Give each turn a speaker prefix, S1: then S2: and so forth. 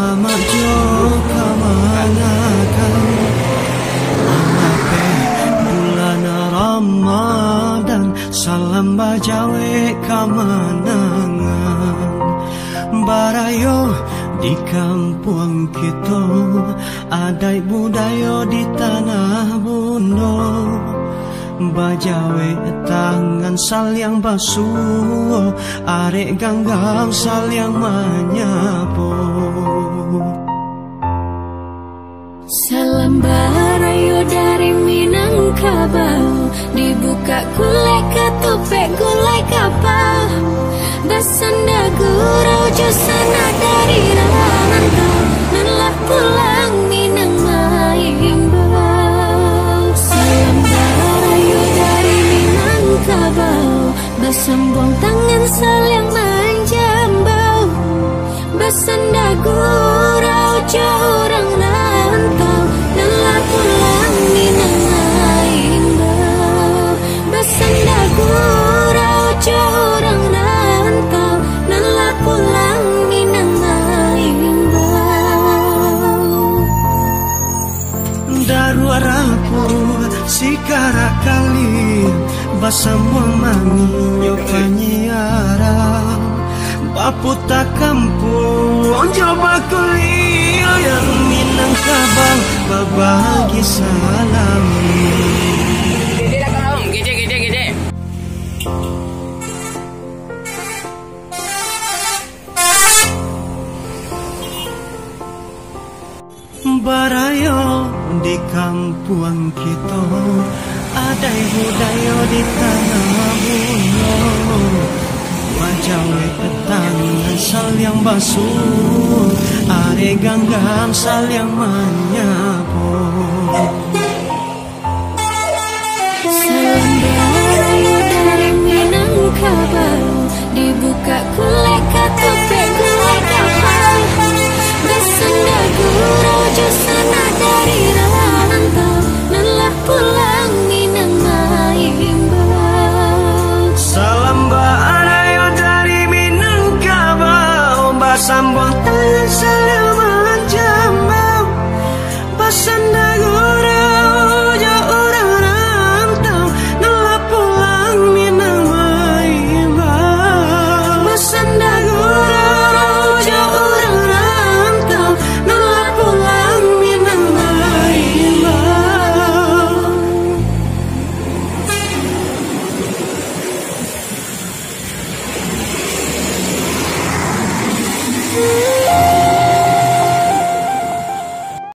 S1: mama jo kamanakan anape bulan Ramadan salam bajawe kamanangan barayo di kampung kita adai budaya di tanah bundo bajawe tangan saling basuh arek ganggang saling menyapu
S2: salam barayo dari Minangkabau dibuka gulai ketupek gulai kapal basanda gurau josana dari rantau nanlah pulang Minang Maimbau salam barayo dari Minangkabau basambung tangan saling menjambau basanda gurau jorang rantau nanlah pulang Minang Maimbau basanda gurau jorang rantau nanlah pulang Minang Maimbau
S1: daru araku sikara kali basambung manginyo panyiarang baputa kampung coba kuliah yang Minangkabau berbagi salam
S3: gede.
S1: barayo di kampung kita ada budaya di tanah bundo bajawe tangan saling basuh are ganggang saling menyapu
S2: salam barayo dari Minangkabau dibuka gulai ketupek